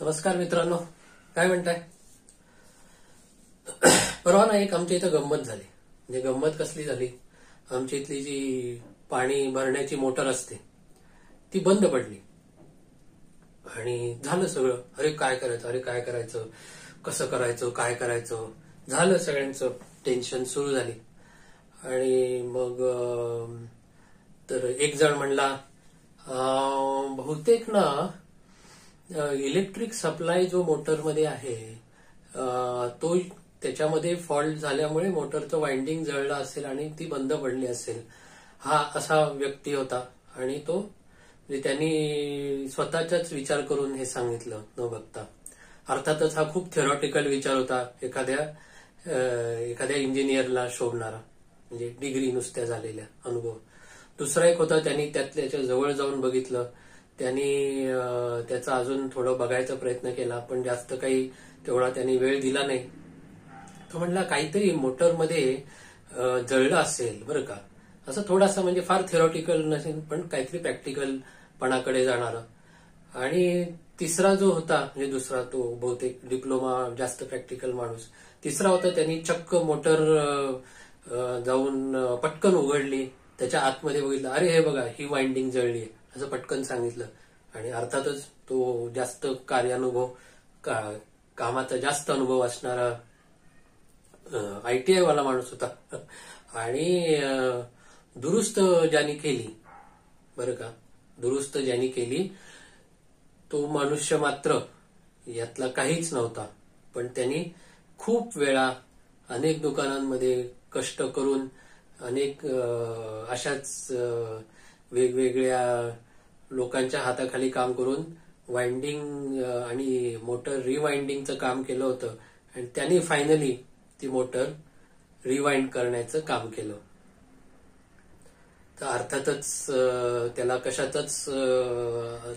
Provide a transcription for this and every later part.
नमस्कार मित्रांनो, काय म्हणताय? परवा ना एक आमच्या इथं गंमत झाली. म्हणजे गंमत कसली झाली, आमच्या इथली जी पाणी भरण्याची मोटर असते ती बंद पडली आणि झालं सगळं. अरे काय करायचं, कसं करायचं, काय करायचं, झालं. सगळ्यांचं टेन्शन सुरू झाली. आणि मग तर एक जण म्हणला, बहुतेक ना इलेक्ट्रिक सप्लाय जो मोटरमध्ये आहे तो त्याच्यामध्ये फॉल्ट झाल्यामुळे मोटरचं वाइंडिंग जळलं असेल आणि ती बंद पडली असेल. हा असा व्यक्ती होता आणि तो म्हणजे त्यांनी स्वतःचाच विचार करून हे सांगितलं न बघता. अर्थातच हा खूप थेरॉटिकल विचार होता, एखाद्या इंजिनियरला शोभणारा, म्हणजे डिग्री नुसत्या झालेल्या अनुभव. दुसरा एक होता, त्यांनी त्याच्या जवळ जाऊन बघितलं, त्यांनी त्याचा अजून थोडं बघायचा प्रयत्न केला, पण जास्त काही तेवढा त्यांनी वेळ दिला नाही. तो म्हणला काहीतरी मोटरमध्ये जळलं असेल बरं का, असं थोडासा, म्हणजे फार थेरॉटिकल नसेल पण काहीतरी प्रॅक्टिकल पणाकडे जाणारं. आणि तिसरा जो होता, म्हणजे दुसरा तो बहुतेक डिप्लोमा जास्त प्रॅक्टिकल माणूस. तिसरा होता, त्यांनी चक्क मोटर जाऊन पटकन उघडली, त्याच्या आतमध्ये बघितलं, अरे हे बघा ही वाइंडिंग जळली आहे, असं पटकन सांगितलं. आणि अर्थातच तो जास्त कार्यानुभव, कामाचा जास्त अनुभव असणारा ITI वाला माणूस होता. आणि दुरुस्त ज्यांनी केली बरं का, दुरुस्त ज्यांनी केली तो मनुष्य मात्र यातला काहीच नव्हता. पण त्यांनी खूप वेळा अनेक दुकानांमध्ये कष्ट करून, अनेक अशाच वेगवेगळ्या लोकांच्या हाताखाली काम करून वाइंडिंग आणि मोटर रिवाइंडिंगचं काम केलं होतं. आणि त्यांनी फायनली ती मोटर रिवाइंड करण्याचं काम केलं. तर अर्थातच त्याला कशातच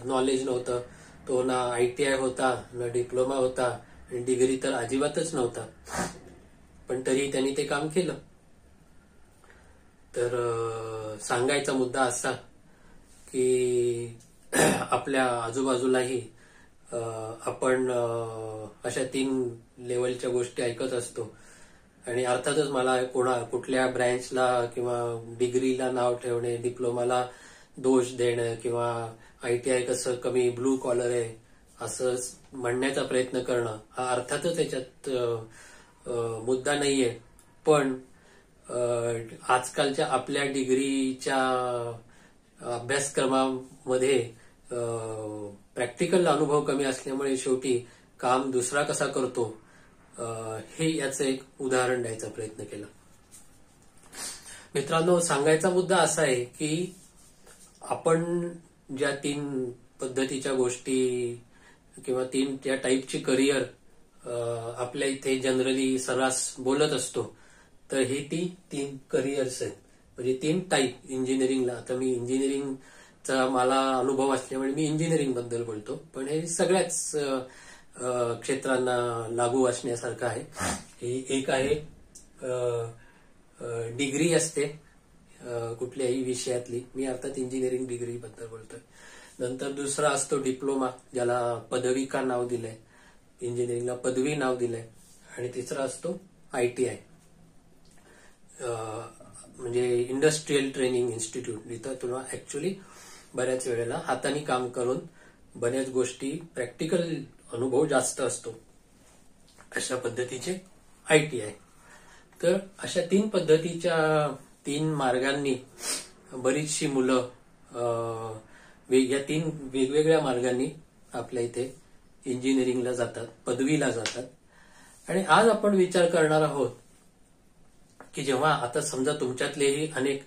नॉलेज नव्हतं. तो ना ITI होता, ना डिप्लोमा होता, आणि डिग्री तर अजिबातच नव्हता. पण तरी त्यांनी ते काम केलं. तर सांगायचा मुद्दा असा की आपल्या आजूबाजूलाही आपण अशा 3 लेवलच्या गोष्टी ऐकत असतो. आणि अर्थातच मला कुठल्या ब्रँचला किंवा डिग्रीला नाव ठेवणे, डिप्लोमाला दोष देणं, किंवा ITI कसं कमी ब्लू कॉलर आहे असं म्हणण्याचा प्रयत्न करणं, हा अर्थातच याच्यात मुद्दा नाहीये. पण आजकालच्या आपल्या डिग्रीच्या अभ्यासक्रमामध्ये प्रॅक्टिकल अनुभव कमी असल्यामुळे शेवटी काम दुसरा कसा करतो हे याचं एक उदाहरण द्यायचा प्रयत्न केला. मित्रांनो, सांगायचा मुद्दा असा आहे की आपण ज्या 3 पद्धतीच्या गोष्टी किंवा 3 त्या टाईपची करिअर आपल्या इथे जनरली सर्रास बोलत असतो, तर हे ती 3 करिअर्स आहेत. म्हणजे 3 टाईप इंजिनिअरिंगला. आता मी इंजिनिअरिंगचा मला अनुभव असल्यामुळे मी इंजिनिअरिंग बद्दल बोलतो, पण हे सगळ्याच क्षेत्रांना लागू असण्यासारखं आहे. ही एक आहे डिग्री असते कुठल्याही विषयातली, मी अर्थात इंजिनिअरिंग डिग्री बद्दल बोलतोय. नंतर दुसरा असतो डिप्लोमा, ज्याला पदविका नाव दिलंय, इंजिनिअरिंगला पदवी नाव दिलंय. आणि तिसरा असतो ITI, म्हणजे इंडस्ट्रियल ट्रेनिंग इन्स्टिट्यूट, जिथं तुला ऍक्च्युअली बऱ्याच वेळेला हाताने काम करून बऱ्याच गोष्टी प्रॅक्टिकल अनुभव जास्त असतो, अशा पद्धतीचे ITI. तर अशा 3 पद्धतीच्या 3 मार्गांनी बरीचशी मुलं या 3 वेगवेगळ्या मार्गांनी आपल्या इथे इंजिनिअरिंगला जातात, पदवीला जातात. आणि आज आपण विचार करणार आहोत की जेव्हा आता समजा तुमच्यातलेही अनेक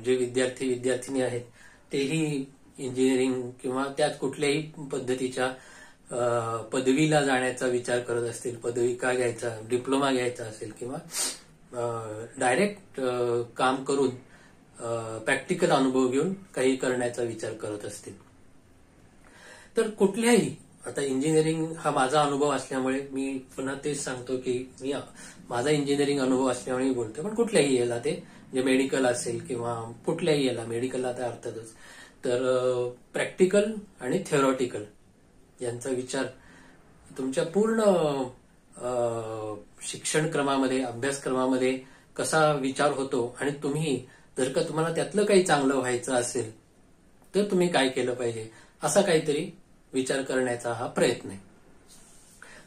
जे विद्यार्थी आहेत तेही इंजिनिअरिंग किंवा त्यात कुठल्याही पद्धतीच्या पदवीला जाण्याचा विचार करत असतील, पदविका घ्यायचा, डिप्लोमा घ्यायचा असेल, किंवा डायरेक्ट काम करून प्रॅक्टिकल अनुभव घेऊन काही करण्याचा विचार करत असतील, तर कुठल्याही, आता इंजिनिअरिंग हा माझा अनुभव असल्यामुळे मी पुन्हा तेच सांगतो की मी माझा इंजिनिअरिंग अनुभव असल्यामुळे मी बोलतो, पण कुठल्याही याला ते, जे मेडिकल असेल किंवा कुठल्याही याला, मेडिकलला तर अर्थातच, तर प्रॅक्टिकल आणि थेरॉटिकल यांचा विचार तुमच्या पूर्ण शिक्षण क्रमामध्ये, अभ्यासक्रमामध्ये कसा विचार होतो आणि तुम्ही जर का तुम्हाला त्यातलं काही चांगलं व्हायचं असेल तर तुम्ही काय केलं पाहिजे, असा काहीतरी विचार करण्याचा हा प्रयत्न आहे.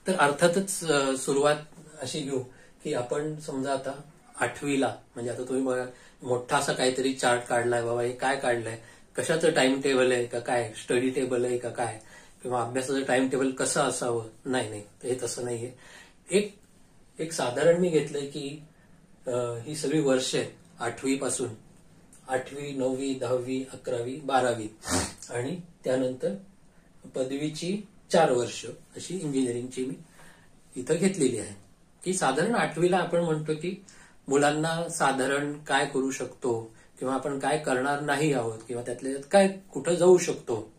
तर अर्थातच सुरुवात अशी घेऊ की आपण समजा आता 8वीला, म्हणजे आता तुम्ही बघा मोठा असा काहीतरी चार्ट काढलाय, बाबा हे काय काढलंय, कशाचं टाइम टेबल आहे का काय, स्टडी टेबल आहे का काय, किंवा अभ्यासाचं टाइम टेबल कसं असावं. नाही, हे तसं नाहीये. एक साधारण मी घेतलंय की ही सगळी वर्ष आहेत 8वी पासून, 8वी, 9वी, 10वी, 11वी, 12वी आणि त्यानंतर पदवीची 4 वर्ष अशी इंजिनिअरिंगची मी इथं घेतलेली आहे. की साधारण 8वीला आपण म्हणतो की मुलांना साधारण काय करू शकतो किंवा आपण काय करणार नाही आहोत किंवा त्यातल्या काय कुठं जाऊ शकतो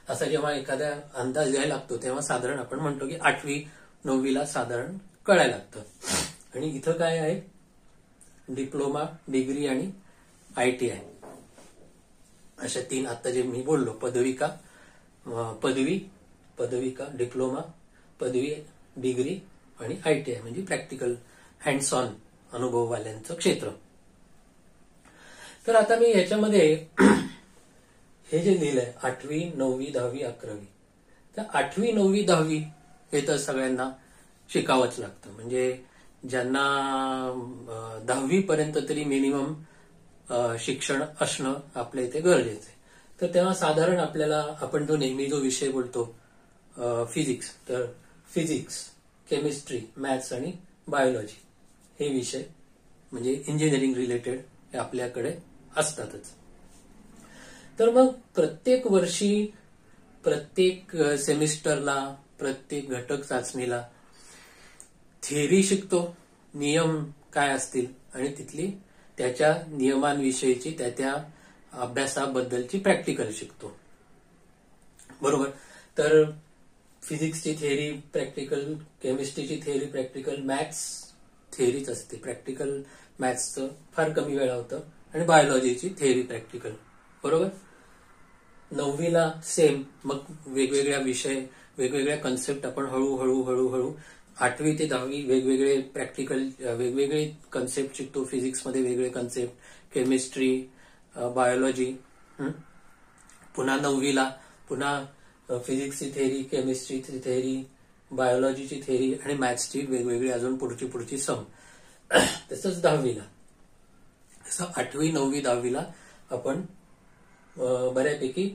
असा जेव्हा एखादा अंदाज द्यायला लागतो तेव्हा साधारण आपण म्हणतो की 8वी 9वीला साधारण कळायला लागतं. आणि इथं काय आहे, डिप्लोमा, डिग्री आणि ITI अशा 3 आता जे मी बोललो, पदविका, डिप्लोमा, पदवी, डिग्री आणि ITI म्हणजे प्रॅक्टिकल हँड्स ऑन अनुभववाल्यांचं क्षेत्र. तर आता मी याच्यामध्ये हे जे लिहिलंय 8वी, 9वी, 10वी, 11वी, तर 8वी, 9वी, 10वी हे तर सगळ्यांना शिकावंच लागतं. म्हणजे ज्यांना 10वी पर्यंत तरी मिनिमम शिक्षण असणं आपल्या इथे गरजेचं आहे. तर तेव्हा साधारण आपल्याला आपण नेहमी जो विषय बोलतो फिजिक्स, तर फिजिक्स, केमिस्ट्री, मॅथ्स आणि बायोलॉजी हे विषय म्हणजे इंजिनिअरिंग रिलेटेड हे आपल्याकडे असतातच. तर मग प्रत्येक वर्षी, प्रत्येक सेमिस्टरला, प्रत्येक घटक चाचणीला थिअरी शिकतो, नियम काय असतील आणि तिथली त्याच्या नियमांविषयीची, त्या अभ्यासाबद्दलची प्रॅक्टिकल शिकतो. बरोबर. तर फिजिक्सची थिअरी प्रॅक्टिकल, केमिस्ट्रीची थिअरी प्रॅक्टिकल, मॅथ्स थिअरीच असते, प्रॅक्टिकल मॅथ्सचं फार कमी वेळा होतं, आणि बायोलॉजीची थिअरी प्रॅक्टिकल. बरोबर. 9वीला सेम, मग वेगवेगळ्या विषय, वेगवेगळ्या कन्सेप्ट आपण हळूहळू 8वी ते 10वी वेगवेगळे प्रॅक्टिकल, वेगवेगळे कन्सेप्ट शिकतो. फिजिक्समध्ये वेगळे कन्सेप्ट, केमिस्ट्री, बायोलॉजी. पुन्हा 9वीला पुन्हा फिजिक्सची थेअरी, केमिस्ट्रीची थेअरी, बायोलॉजीची थेअरी आणि मॅथ्सची वेगवेगळी अजून पुढची सम. तसंच 10वीला, तसं 8वी, 9वी, 10वीला आपण बऱ्यापैकी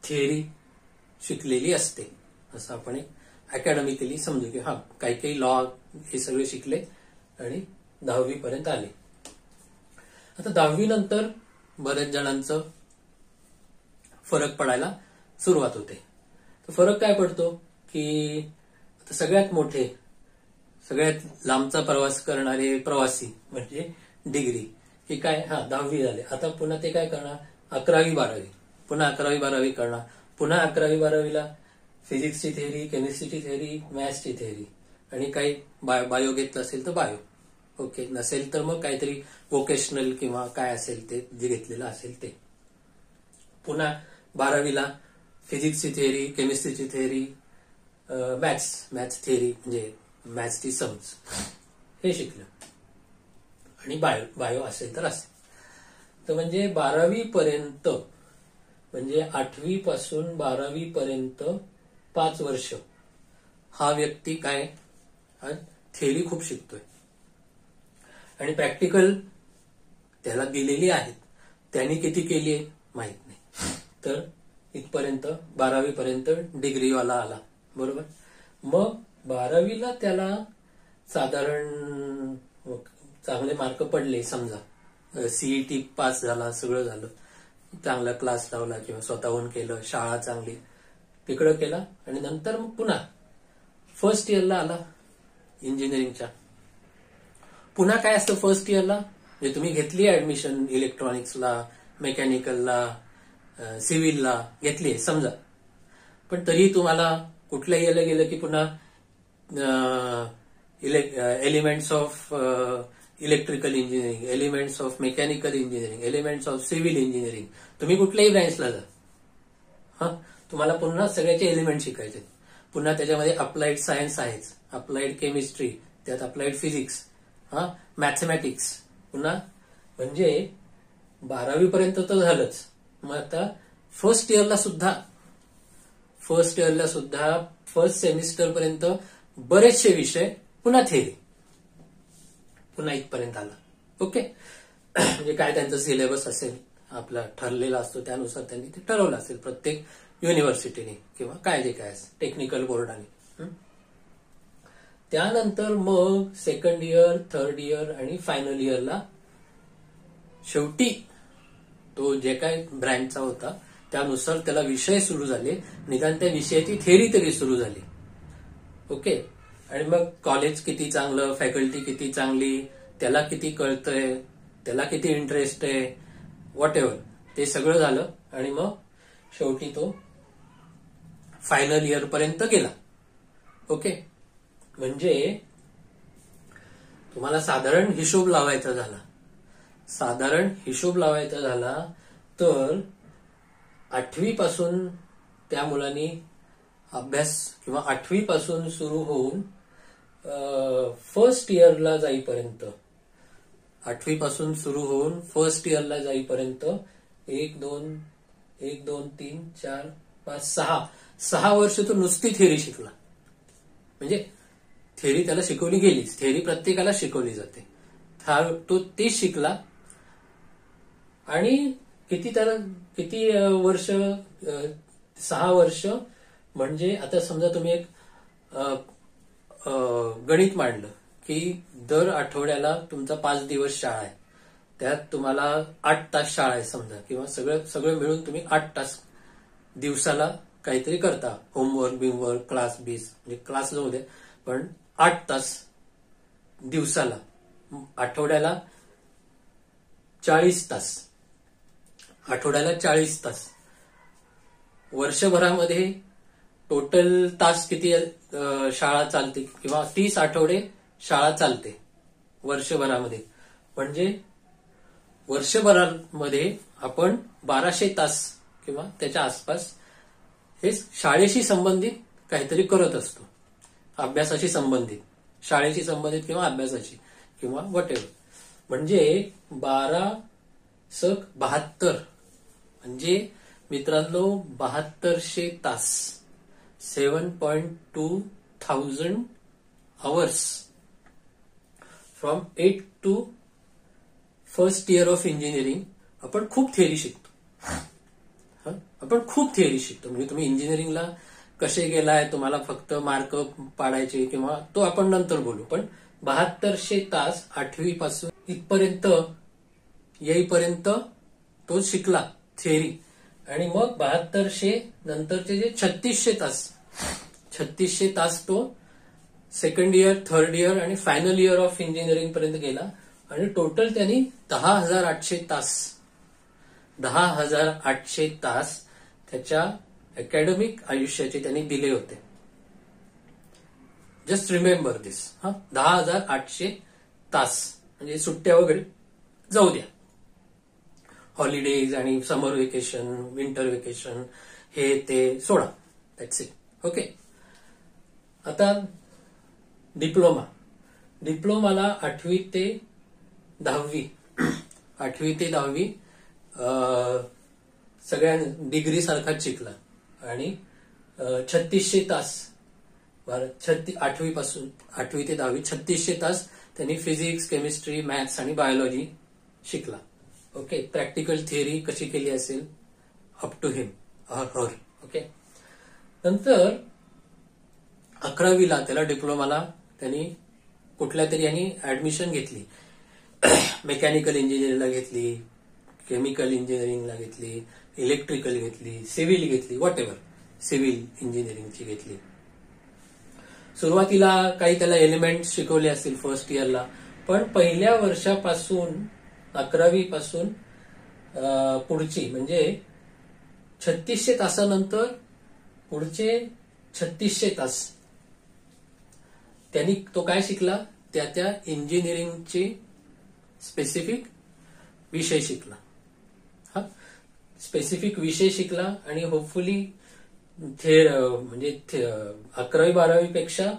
थिअरी शिकलेली असते, असं आपण एक अकॅडमिकली समजू की काही लॉ हे सगळे शिकले आणि 10वी पर्यंत आले. आता 10वी नंतर बऱ्याच जणांचं फरक पडायला सुरुवात होते. तर फरक काय पडतो की आता सगळ्यात मोठे, सगळ्यात लांबचा प्रवास करणारे प्रवासी म्हणजे डिग्री, की काय 10वी झाले, आता पुन्हा ते काय करणार, 11वी 12वी, पुन्हा 11वी 12वी करणार, पुन्हा 11वी 12वीला फिजिक्सची थेअरी, केमिस्ट्रीची थेअरी, मॅथ्सची थेअरी, आणि काही बायो घेतलं असेल तर बायो, ओके, नसेल तर मग काहीतरी वोकेशनल किंवा काय असेल ते जे घेतलेलं असेल ते. पुन्हा 12वीला फिजिक्सची थेअरी, केमिस्ट्रीची थेअरी, मॅथ्स थेअरी म्हणजे मॅथ्सची सम्स हे शिकलं, आणि बायो असेल तर असेल. तर म्हणजे 12वी पर्यंत, म्हणजे 8वी पासून 12वी पर्यंत 5 वर्ष हा व्यक्ती काय थेअरी खूप शिकतोय, आणि प्रॅक्टिकल त्याला दिलेली आहेत, त्यांनी किती केली आहे माहित नाही. तर इथपर्यंत 12वी पर्यंत डिग्रीवाला आला. बरोबर. मग 12वीला त्याला साधारण चांगले मार्क पडले, समजा सीईटी पास झाला, सगळं झालं, चांगला क्लास लावला किंवा स्वतःहून केलं, शाळा चांगली तिकडं केला, आणि नंतर मग पुन्हा फर्स्ट इयरला आला इंजिनिअरिंगच्या. पुन्हा काय असतं फर्स्ट इयरला, म्हणजे तुम्ही घेतली ऍडमिशन इलेक्ट्रॉनिक्सला, मेकॅनिकलला, सिव्हिलला घेतली समजा, पण तरी तुम्हाला कुठल्या इयरला गेलं की पुन्हा elements of electrical engineering, elements of mechanical engineering, elements of civil engineering, तुम्ही कुठल्याही ब्रँचला जा, तुम्हाला पुन्हा सगळ्याचे एलिमेंट शिकायचे, पुन्हा त्याच्यामध्ये अप्लाइड सायन्स आहेच, अप्लाइड केमिस्ट्री, त्यात अप्लाइड फिजिक्स, मॅथमॅटिक्स, पुन्हा म्हणजे 12वी पर्यंत तर झालंच. मग आता फर्स्ट इयरला सुद्धा फर्स्ट सेमिस्टर पर्यंत बरेचसे विषय पुन्हा थेरी, पुन्हा इथपर्यंत आला. ओके, म्हणजे काय त्यांचा सिलेबस असेल आपला ठरलेला असतो, त्यानुसार त्यांनी ते ठरवलं असेल प्रत्येक युनिव्हर्सिटीने किंवा काय जे काय असेल टेक्निकल बोर्डाने. त्यानंतर मग सेकंड इयर, थर्ड इयर आणि फायनल इयरला शेवटी तो जे काय ब्रँचचा होता त्यानुसार त्याला विषय सुरू झाले, निदान त्या विषयाची थेरी तरी सुरू झाली. ओके, आणि मग कॉलेज किती चांगलं, फॅकल्टी किती चांगली, त्याला किती कळतंय, त्याला किती इंटरेस्ट आहे, व्हॉट एव्हर, ते सगळं झालं. आणि मग शेवटी तो फायनल इयर पर्यंत गेला. ओके, म्हणजे तुम्हाला साधारण हिशोब लावायचा झाला तर 8वी पासून त्या मुलांनी अभ्यास किंवा 8वी पासून सुरू होऊन फर्स्ट इयरला जाईपर्यंत 8वी पासून सुरू होऊन फर्स्ट इयरला जाईपर्यंत 1, 2, 3, 4, 5, 6 वर्ष तो नुसती थेरी शिकला. म्हणजे थेरी त्याला शिकवली गेलीच, थेरी प्रत्येकाला शिकवली जाते, तो तेच शिकला. आणि किती वर्ष, 6 वर्ष. म्हणजे आता समजा तुम्ही एक गणित मांडलं की दर आठवड्याला तुमचा 5 दिवस शाळा आहे, त्यात तुम्हाला 8 तास शाळा आहे समजा, किंवा सगळं मिळून तुम्ही 8 तास दिवसाला काहीतरी करता, होमवर्क बिमवर्क क्लास बीस, म्हणजे क्लास जाऊ दे, पण 8 तास दिवसाला, आठवड्याला 40 तास, वर्षभरामध्ये टोटल तास किती शाळा चालते, किंवा 30 आठवडे शाळा चालते वर्षभरामध्ये. म्हणजे वर्षभरामध्ये आपण 1200 तास किंवा त्याच्या आसपास हे शाळेशी संबंधित काहीतरी करत असतो, अभ्यासाशी संबंधित, शाळेशी संबंधित किंवा अभ्यासाशी किंवा व्हॉटएव्हर. म्हणजे 12×72 म्हणजे मित्रांनो 7200 तास, 7.2 thousand hours from 8 to first year of engineering. आपण खूप थेअरी शिकतो, म्हणजे तुम्ही इंजिनिअरिंगला कसे गेलाय, तुम्हाला फक्त मार्क पाडायचे किंवा तो आपण नंतर बोलू, पण 7200 तास 8वी पासून इथपर्यंत येईपर्यंत तो शिकला थेअरी. आणि मग 7200 नंतरचे जे 3600 तास तो सेकंड इयर, थर्ड इयर आणि फायनल इयर ऑफ इंजिनिअरिंग पर्यंत गेला. आणि टोटल त्यांनी 10,800 तास त्याच्या अकॅडमिक आयुष्याचे त्यांनी दिले होते. जस्ट रिमेंबर दिस, 10,800 तास, म्हणजे सुट्ट्या वगैरे जाऊ द्या, हॉलिडेज आणि समर वेकेशन, विंटर वेकेशन, हे ते सोडा, दॅट्स इट. ओके, आता डिप्लोमाला 8वी ते 10वी सगळ्या डिग्री सारखाच शिकला. आणि 3600 तास 8वी ते 10वी 3600 तास त्यांनी फिजिक्स, केमिस्ट्री, मॅथ्स आणि बायोलॉजी शिकला. ओके, प्रॅक्टिकल थिअरी कशी केली असेल up to him or her. Okay, नंतर 11वीला त्याला डिप्लोमाला त्यांनी कुठल्या तरी यांनी ऍडमिशन घेतली, मेकॅनिकल इंजिनिअरिंगला घेतली, केमिकल इंजिनिअरिंगला घेतली, इलेक्ट्रिकल घेतली, सिव्हिल घेतली, व्हॉट एव्हर, सिव्हिल इंजिनिअरिंगची घेतली. सुरुवातीला काही त्याला एलिमेंट शिकवले असतील फर्स्ट इयरला, पण पहिल्या वर्षापासून 11वी पासून पुढची म्हणजे 3600 तासानंतर पुढचे 3600 तास त्यांनी तो काय शिकला, त्या इंजिनिअरिंगचे स्पेसिफिक विषय शिकला. आणि होपफुली म्हणजे 11वी-12वी पेक्षा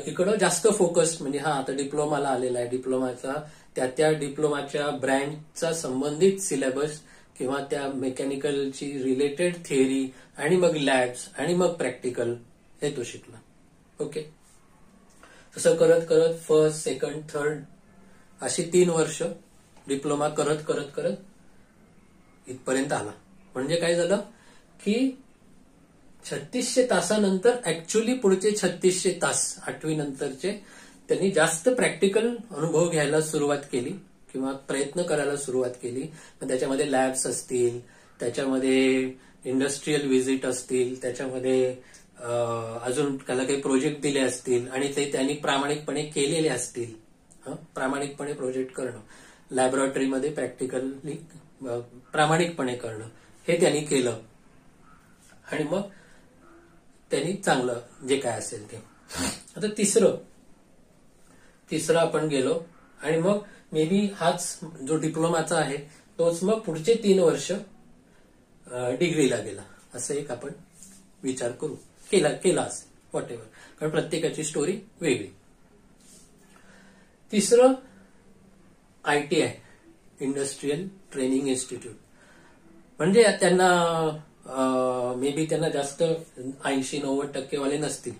इकडं जास्त फोकस, म्हणजे आता डिप्लोमाला आलेला आहे, डिप्लोमाचा त्या डिप्लोमाच्या ब्रँचचा संबंधित सिलेबस किंवा त्या मेकॅनिकलची रिलेटेड थिअरी आणि मग लॅब्स आणि मग प्रॅक्टिकल हे तो शिकला. ओके. तसं करत करत फर्स्ट, सेकंड, थर्ड अशी 3 वर्ष डिप्लोमा करत करत करत इथपर्यंत आला. म्हणजे काय झालं की 3600 तासानंतर ऍक्च्युअली पुढचे 3600 तास 8वी नंतरचे त्यांनी जास्त प्रॅक्टिकल अनुभव घ्यायला सुरुवात केली किंवा प्रयत्न करायला सुरुवात केली. मग त्याच्यामध्ये लॅब्स असतील, त्याच्यामध्ये इंडस्ट्रीयल व्हिजिट असतील, त्याच्यामध्ये अजून त्याला काही प्रोजेक्ट दिले असतील आणि ते त्यांनी प्रामाणिकपणे केलेले असतील. प्रामाणिकपणे प्रोजेक्ट करणं, लॅबोरेटरीमध्ये प्रॅक्टिकली प्रामाणिकपणे करणं हे त्यांनी केलं आणि मग त्यांनी चांगलं जे काय असेल ते. आता तिसरं आपण गेलो आणि मग मे बी हाच जो डिप्लोमाचा आहे तोच मग पुढचे 3 वर्ष डिग्रीला गेला, असं एक आपण विचार करू केला असेल, व्हॉट एव्हर, कारण प्रत्येकाची स्टोरी वेगळी. तिसरं ITI, इंडस्ट्रियल ट्रेनिंग इन्स्टिट्यूट. म्हणजे त्यांना मे बी त्यांना जास्त 80-90% वाले नसतील,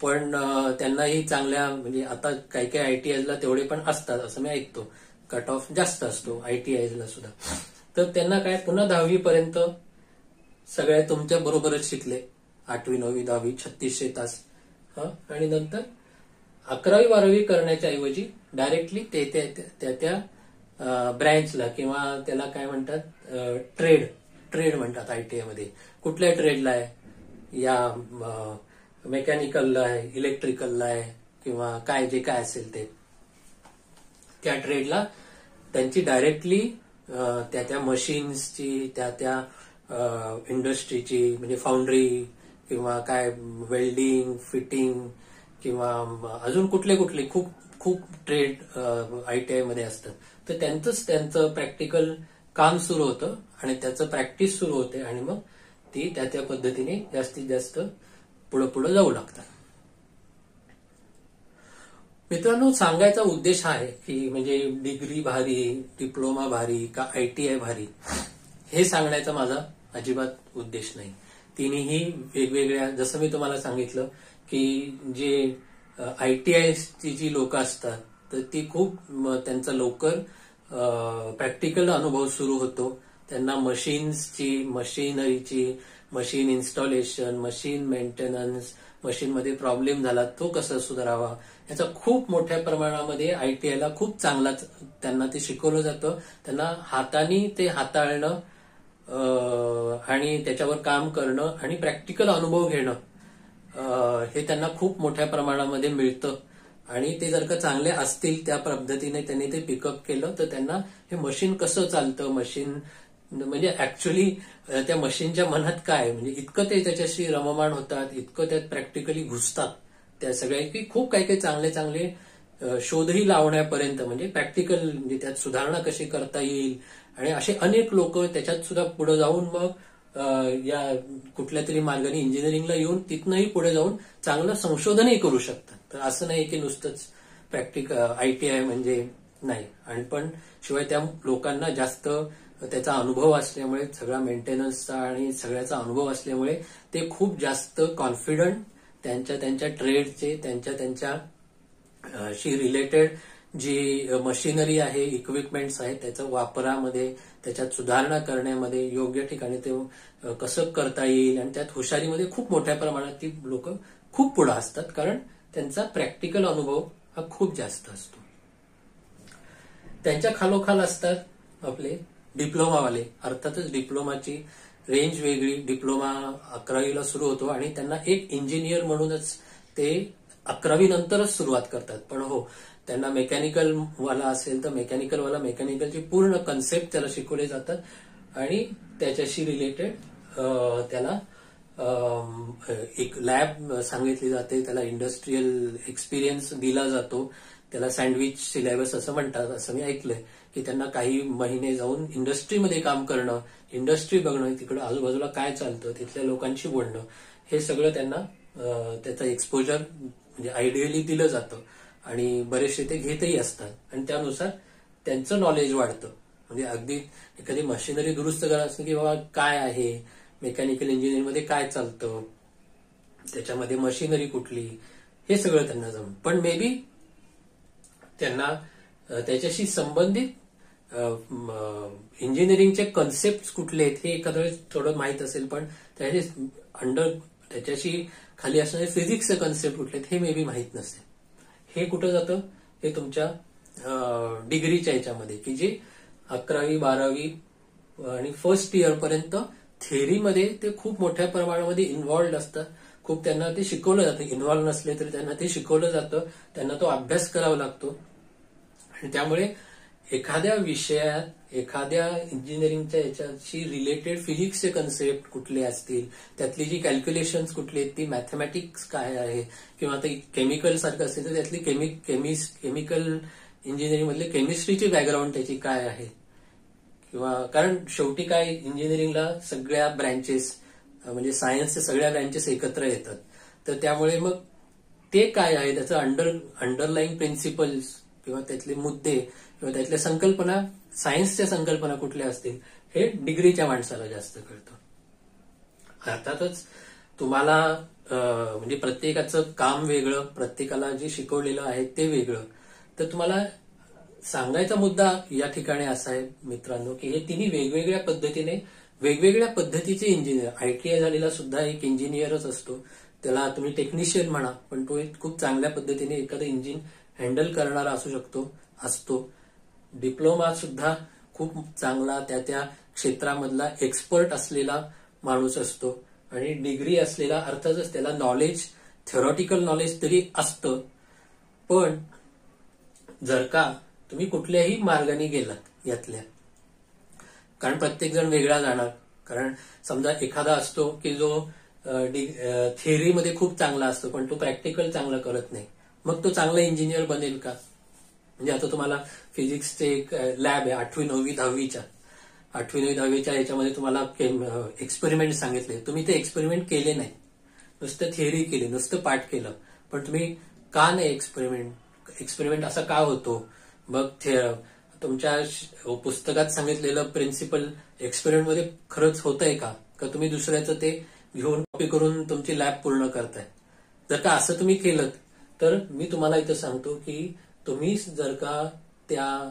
पण त्यांनाही चांगल्या, म्हणजे आता काही काही ITIला तेवढे पण असतात असं मी ऐकतो, कट ऑफ जास्त असतो ITIला सुद्धा. तर त्यांना काय पुन्हा 10वी पर्यंत सगळ्या तुमच्या बरोबरच शिकले, 8वी 9वी 10वी 3600 तास, आणि नंतर 11वी-12वी करण्याच्या ऐवजी डायरेक्टली त्या ब्रँचला किंवा त्याला काय म्हणतात ट्रेड म्हणतात ITI मध्ये. कुठल्या ट्रेडला आहे, या मेकॅनिकलला आहे, इलेक्ट्रिकलला आहे किंवा काय जे काय असेल ते, त्या ट्रेडला त्यांची डायरेक्टली त्या मशीन्सची, त्या इंडस्ट्रीची, म्हणजे फाउंड्री किंवा काय वेल्डिंग, फिटिंग किंवा अजून कुठले खूप ट्रेड ITI मध्ये असतं. तर त्यांचं प्रॅक्टिकल काम सुरू होतं आणि त्याचं प्रॅक्टिस सुरू होते आणि मग ती त्या पद्धतीने जास्तीत जास्त पुढे जाऊ लागतात. मित्रांनो, सांगायचा उद्देश हा आहे की म्हणजे डिग्री भारी, डिप्लोमा भारी का ITI भारी हे सांगण्याचा माझा अजिबात उद्देश नाही. तिन्ही वेगवेगळ्या, जसं मी तुम्हाला सांगितलं की जे ITIची जी लोक असतात तर ती खूप त्यांचा लवकर प्रॅक्टिकल अनुभव सुरू होतो. त्यांना मशीन्सची, मशिनरीची, मशीन इन्स्टॉलेशन, मशीन मेंटेनन्स, मशीनमध्ये प्रॉब्लेम झाला तो कसा सुधारावा याचा खूप मोठ्या प्रमाणामध्ये ITIला खूप चांगलाच त्यांना ते शिकवलं जातं. त्यांना हाताने ते हाताळणं आणि त्याच्यावर काम करणं आणि प्रॅक्टिकल अनुभव घेणं हे त्यांना खूप मोठ्या प्रमाणामध्ये मिळतं. आणि ते जर का चांगले असतील, त्या पद्धतीने त्यांनी ते पिकअप केलं तर त्यांना हे मशीन कसं चालतं, मशीन म्हणजे ऍक्च्युली त्या मशीनच्या मनात काय, म्हणजे इतकं ते त्याच्याशी रममाण होतात, इतकं त्यात प्रॅक्टिकली घुसतात त्या सगळ्या, की खूप काही चांगले चांगले शोधही लावण्यापर्यंत, म्हणजे प्रॅक्टिकल, म्हणजे त्यात सुधारणा कशी करता येईल. आणि असे अनेक लोक त्याच्यात सुद्धा पुढे जाऊन मग या कुठल्या तरी मार्गाने इंजिनिअरिंगला येऊन तिथनंही पुढे जाऊन चांगलं संशोधनही करू शकतात. तर असं नाही की नुसतंच प्रॅक्टिकल ITI म्हणजे नाही. आणि पण शिवाय त्या लोकांना जास्त त्याचा अनुभव असल्यामुळे, सगळा मेंटेनन्सचा आणि सगळ्याचा अनुभव असल्यामुळे ते खूप जास्त कॉन्फिडंट त्यांच्या ट्रेडचे, त्यांच्या शी रिलेटेड जी मशिनरी आहे, इक्विपमेंट्स आहेत त्याच्या वापरामध्ये, त्याच्यात सुधारणा करण्यामध्ये, योग्य ठिकाणी ते कसं करता येईल आणि त्यात हुशारीमध्ये खूप मोठ्या प्रमाणात ती लोक खूप पुढे असतात, कारण त्यांचा प्रॅक्टिकल अनुभव हा खूप जास्त असतो. त्यांच्या खालोखाल असतात आपले डिप्लोमावाले. अर्थातच डिप्लोमाची रेंज वेगळी. डिप्लोमा 11वीला सुरू होतो आणि त्यांना एक इंजिनियर म्हणूनच ते 11वी नंतरच सुरुवात करतात. पण हो, त्यांना मेकॅनिकल वाला असेल तर मेकॅनिकलची पूर्ण कन्सेप्ट त्याला शिकवले जातात आणि त्याच्याशी रिलेटेड त्याला एक लॅब सांगितली जाते, त्याला इंडस्ट्रियल एक्सपिरियन्स दिला जातो, त्याला सँडविच सिलेबस असं म्हणतात, असं मी ऐकलंय, की त्यांना काही महिने जाऊन इंडस्ट्रीमध्ये काम करणं, इंडस्ट्री बघणं, तिकडं आजूबाजूला काय चालतं, तिथल्या लोकांशी बोलणं, हे सगळं त्यांना त्याचं एक्सपोजर म्हणजे आयडियली दिलं जातं आणि बरेचसे ते घेतही असतात आणि त्यानुसार त्यांचं नॉलेज वाढतं. म्हणजे अगदी एखादी मशिनरी दुरुस्त करायचं की बाबा काय आहे, मेकॅनिकल इंजिनिअरिंगमध्ये काय चालतं, त्याच्यामध्ये मशिनरी कुठली, हे सगळं त्यांना जमतं. पण मे बी त्यांना त्याच्याशी संबंधित इंजिनिअरिंगचे कन्सेप्ट कुठले आहेत हे एखाद्या वेळेस थोडं माहीत असेल, पण त्याच्याशी खाली असणारे फिजिक्सचे कन्सेप्ट कुठले आहेत हे मे बी माहीत नसेल. हे कुठं जातं, हे तुमच्या डिग्रीच्या याच्यामध्ये, की जे 11वी 12वी आणि फर्स्ट इयर पर्यंत थेअरीमध्ये ते खूप मोठ्या प्रमाणामध्ये इन्व्हॉल्ड असतात. खूप त्यांना ते शिकवलं जातं, इन्व्हॉल्व नसले तरी त्यांना ते शिकवलं जातं, त्यांना तो अभ्यास करावा लागतो. आणि त्यामुळे एखाद्या विषयात, एखाद्या इंजिनिअरिंगच्या याच्याशी रिलेटेड फिजिक्सचे कन्सेप्ट कुठले असतील, त्यातली जी कॅल्क्युलेशन्स कुठली आहेत, ती मॅथमॅटिक्स काय आहे, किंवा ते केमिकल सारखं असेल तर त्यातली केमिकल इंजिनिअरिंग मधले केमिस्ट्रीची बॅकग्राऊंड त्याची काय आहे, किंवा कारण शेवटी काय इंजिनिअरिंगला सगळ्या ब्रँचेस म्हणजे सायन्सच्या सगळ्या ब्रँचेस एकत्र येतात, तर त्यामुळे मग ते काय आहे त्याचं अंडरलाईन प्रिन्सिपल्स किंवा त्यातले मुद्दे किंवा त्यातल्या संकल्पना, सायन्सच्या संकल्पना कुठल्या असतील, हे डिग्रीच्या माणसाला जास्त कळतं. अर्थातच तुम्हाला म्हणजे प्रत्येकाचं काम वेगळं, प्रत्येकाला जे शिकवलेलं आहे ते वेगळं, तर तुम्हाला सांगायचा मुद्दा या ठिकाणी असा आहे मित्रांनो, की हे तिन्ही वेगवेगळ्या पद्धतीने वेगवेगळ्या पद्धतीचे इंजिनियर, आयटीआय झालेला सुद्धा एक इंजिनियरच असतो, त्याला तुम्ही टेक्निशियन म्हणा, पण तो एक खूप चांगल्या पद्धतीने एखादं इंजिन हँडल करणारा असतो. डिप्लोमा सुद्धा खूप चांगला त्या क्षेत्रामधला एक्सपर्ट असलेला माणूस असतो. आणि डिग्री असलेला अर्थातच त्याला नॉलेज, थेरॉटिकल नॉलेज तरी असतं, पण जर का तुम्ही कुठल्याही मार्गाने गेलात यातल्या, कारण प्रत्येक जण वेगळा जाणार. कारण समजा एखादा असतो की जो थिअरीमध्ये खूप चांगला असतो पण तो प्रॅक्टिकल चांगला करत नाही, मग तो चांगला इंजिनियर बनेल का? म्हणजे आता तुम्हाला फिजिक्सचे एक लॅब आहे 8वी 9वी 10वीच्या 8वी 9वी 10वीच्या याच्यामध्ये तुम्हाला एक्सपेरिमेंट सांगितले, तुम्ही ते एक्सपेरिमेंट केले नाही, नुसतं थिअरी केली, नुसतं पाठ केलं, पण तुम्ही का नाही एक्सपेरिमेंट असा का होतो, मग तुमच्या पुस्तकात सांगितलेलं प्रिन्सिपल एक्सपेरिमेंटमध्ये खरंच होतंय का तुम्ही दुसऱ्याचं ते घेऊन कॉपी करून तुमची लॅब पूर्ण करताय? जर का असं तुम्ही केलं तर मी तुम्हाला इथं सांगतो की तुम्ही जर का त्या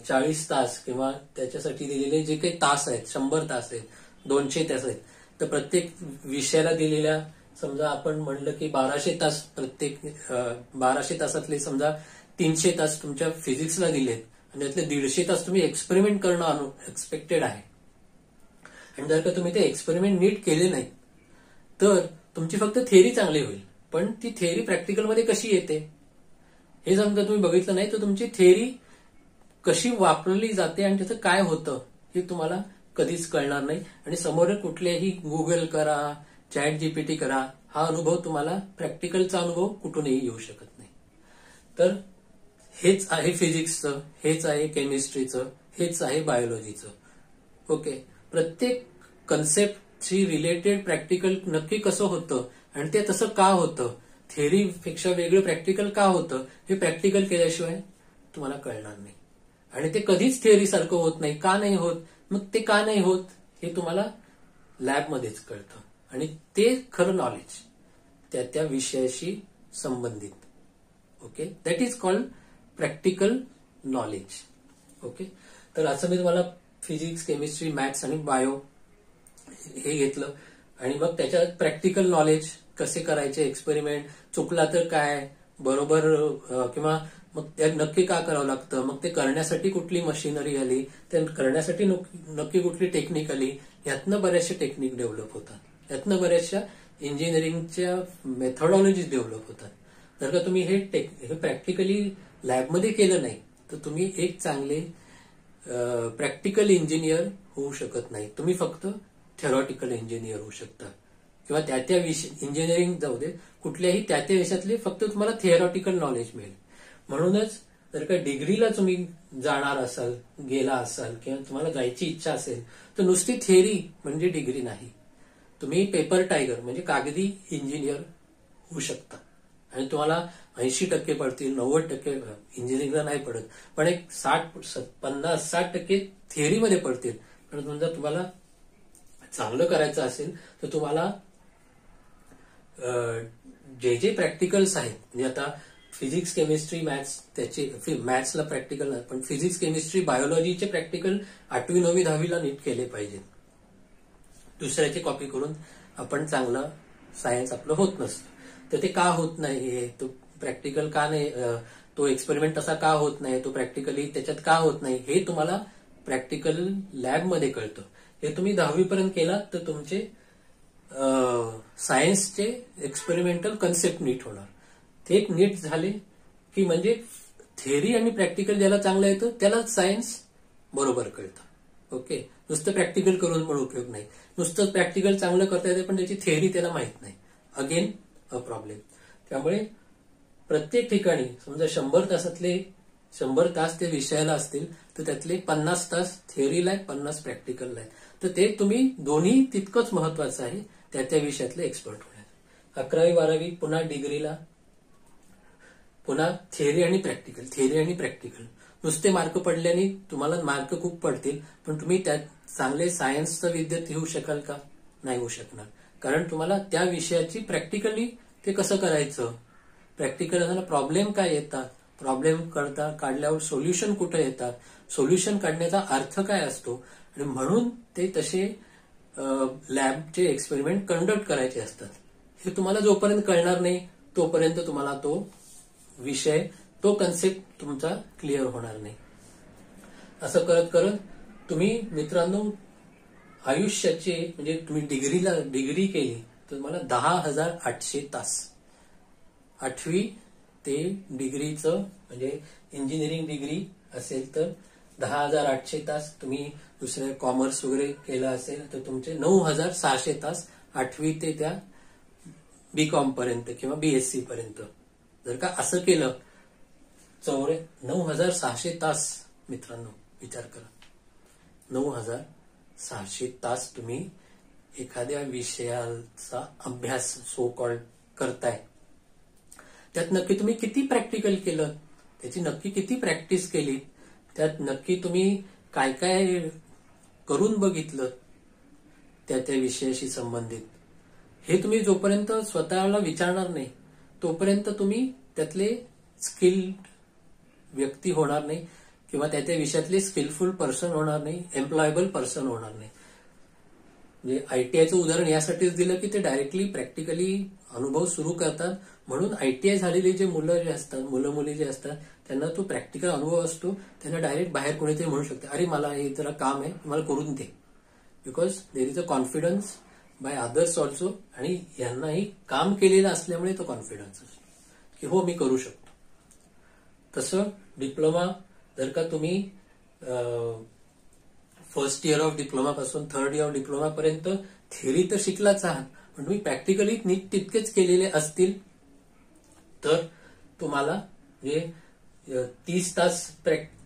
40 तास किंवा त्याच्यासाठी दिलेले जे काही तास आहेत, 100 तास आहेत, 200 तास आहेत, तर प्रत्येक विषयाला दिलेल्या समजा आपण म्हणलं की 1200 तास, प्रत्येक 1200 तासातले समजा 300 तास तुमच्या फिजिक्सला दिलेत आणि त्यातले 150 तास तुम्ही एक्सपेरिमेंट करणं एक्सपेक्टेड आहे. आणि जर का तुम्ही ते एक्सपेरिमेंट नीट केले नाही तर तुमची फक्त थिअरी चांगली होईल, पण ती थिअरी प्रॅक्टिकलमध्ये कशी येते हे समजा तुम्ही बघितलं नाही तर तुमची थिअरी कशी वापरली जाते आणि त्याचं काय होतं हे तुम्हाला कधीच कळणार नाही. आणि समोर कुठलेही गुगल करा, चॅट जीपीटी करा, हा अनुभव तुम्हाला, प्रॅक्टिकलचा अनुभव कुठूनही येऊ शकत नाही. तर हेच आहे फिजिक्सचं, हेच आहे केमिस्ट्रीचं, हेच आहे बायोलॉजीचं. ओके, प्रत्येक कन्सेप्टशी रिलेटेड प्रॅक्टिकल नक्की कसं होतं आणि ते तसं का होतं, थिअरीपेक्षा वेगळं प्रॅक्टिकल का होतं, हे प्रॅक्टिकल केल्याशिवाय तुम्हाला कळणार नाही. आणि ते कधीच थिअरी सारखं होत नाही. का नाही होत? मग ते का नाही होत हे तुम्हाला लॅबमध्येच कळतं. आणि ते खरं नॉलेज त्या विषयाशी संबंधित. Okay, that is called practical knowledge. Okay, तर असं मी तुम्हाला फिजिक्स, केमिस्ट्री, मॅथ्स आणि बायो हे घेतलं आणि मग त्याच्यात प्रॅक्टिकल नॉलेज कसे करायचे, एक्सपेरिमेंट चुकला तर काय, बरोबर किंवा मग ते नक्की का करावं लागतं, मग ते करण्यासाठी कुठली मशिनरी आली, ते करण्यासाठी नक्की कुठली टेक्निक आली, यातनं बऱ्याचशा टेक्निक डेव्हलप होतात, यातनं बऱ्याचशा इंजिनिअरिंगच्या मेथॉडॉलॉजीज डेव्हलप होतात. जर का तुम्ही हे प्रॅक्टिकली लॅबमध्ये केलं नाही तर तुम्ही एक चांगले प्रॅक्टिकल इंजिनियर होऊ शकत नाही. तुम्ही फक्त थेरॉटिकल इंजिनियर होऊ शकता किंवा विषय इंजिनिअरिंग जाऊ दे, कुठल्याही त्या विषयातले फक्त तुम्हाला थिअरॉटिकल नॉलेज मिळेल. म्हणूनच जर का डिग्रीला तुम्ही जाणार असाल, गेला असाल किंवा तुम्हाला जायची इच्छा असेल तर नुसती थिअरी म्हणजे डिग्री नाही. तुम्ही पेपर टायगर म्हणजे कागदी इंजिनियर होऊ शकता आणि तुम्हाला 80% पडतील, 90% इंजिनिअरिंगला नाही पडत, पण एक 50-60% थिअरीमध्ये पडतील. पण समजा तुम्हाला चांगलं करायचं असेल तर तुम्हाला जे प्रॅक्टिकल्स आहेत, म्हणजे आता फिजिक्स, केमिस्ट्री, मॅथ्स, त्याचे मॅथ्सला प्रॅक्टिकल नाही, पण फिजिक्स, केमिस्ट्री, बायोलॉजीचे प्रॅक्टिकल 8वी, 9वी, 10वीला नीट केले पाहिजे. दुसऱ्याची कॉपी करून आपण चांगलं सायन्स आपलं होत नसतं. तर ते का होत नाही, तो प्रॅक्टिकल का नाही, तो एक्सपेरिमेंट तसा का होत नाही, तो प्रॅक्टिकली त्याच्यात का होत नाही, हे तुम्हाला प्रॅक्टिकल लॅबमध्ये कळतं. हे तुम्ही 10वी पर्यंत केलात तर तुमचे सायन्सचे एक्सपेरिमेंटल कन्सेप्ट नीट होणार. ते नीट झाले की म्हणजे थेअरी आणि प्रॅक्टिकल ज्याला चांगलं येतं त्याला सायन्स बरोबर कळतं. ओके, नुसतं प्रॅक्टिकल करून पण उपयोग नाही. नुसतं प्रॅक्टिकल चांगलं करता येते पण त्याची थेअरी त्याला माहित नाही. Again a problem. त्यामुळे प्रत्येक ठिकाणी समजा 100 तास ते विषयाला असतील तर त्यातले 50 तास थेअरीला आहे, 50 प्रॅक्टिकलला आहे. तर ते तुम्ही दोन्ही तितकंच महत्वाचं आहे त्या विषयातले एक्सपर्ट होण्यात. 11वी 12वी पुन्हा डिग्रीला पुन्हा थेअरी आणि प्रॅक्टिकल. नुसते मार्क पडल्याने तुम्हाला मार्क खूप पडतील पण तुम्ही त्यात चांगले सायन्सचा विद्यार्थी होऊ शकाल का? नाही होऊ शकणार. कारण तुम्हाला त्या विषयाची प्रॅक्टिकली ते कसं करायचं, प्रॅक्टिकल असताना प्रॉब्लेम काय येतात, प्रॉब्लेम काढल्यावर सोल्युशन कुठे येतात, सोल्युशन काढण्याचा अर्थ काय असतो, आणि म्हणून ते तसे लॅबचे एक्सपेरिमेंट कंडक्ट करायचे असतात. हे तुम्हाला जोपर्यंत कळणार नाही तोपर्यंत तुम्हाला तो विषय, तो कन्सेप्ट तुमचा क्लिअर होणार नाही. असं करत करत तुम्ही मित्रांनो आयुष्याचे, म्हणजे तुम्ही डिग्री केली तर तुम्हाला 10,800 तास, 8वी ते डिग्रीचं म्हणजे इंजिनिअरिंग डिग्री असेल तर 10,800 तास, तुम्ही दुसरे कॉमर्स वगैरे केलं असेल तर तुमचे 9,600 तास 8वी ते त्या बीकॉम पर्यंत किंवा बीएससी पर्यंत. जर का असं केलं 9,600 तास, मित्रांनो विचार करा, 9,600 तास तुम्ही एखाद्या विषयाचा अभ्यास सो कॉल्ड करताय. त्यात नक्की तुम्ही किती प्रॅक्टिकल केलं, त्याची नक्की किती प्रॅक्टिस केली, त्यात नक्की तुम्ही काय काय करून बघितलं त्या विषयाशी संबंधित, हे तुम्ही जोपर्यंत स्वतःला विचारणार नाही तोपर्यंत तुम्ही त्यातले स्किल्ड व्यक्ती होणार नाही किंवा त्या विषयातले स्किलफुल पर्सन होणार नाही, एम्प्लॉयबल पर्सन होणार नाही. म्हणजे आयटीआयचं उदाहरण यासाठीच दिलं की ते डायरेक्टली प्रॅक्टिकली अनुभव सुरू करतात. म्हणून आयटीआय झालेली जे मुलं जे असतात, मुलं मुली जे असतात, त्यांना तो प्रॅक्टिकल अनुभव असतो. त्यांना डायरेक्ट बाहेर कोणीतरी म्हणू शकते, अरे मला हे जरा काम आहे, मला करून दे. Because there is a confidence by others also, आणि यांनाही काम केलेलं असल्यामुळे तो कॉन्फिडन्स असतो की हो मी करू शकतो. तसं डिप्लोमा जर का तुम्ही फर्स्ट इयर ऑफ डिप्लोमा पासून 3rd इयर ऑफ डिप्लोमा पर्यंत थेअरी तर शिकलाच आहात, पण तुम्ही प्रॅक्टिकली नीट तितकेच केलेले असतील तर तुम्हाला म्हणजे 30 तास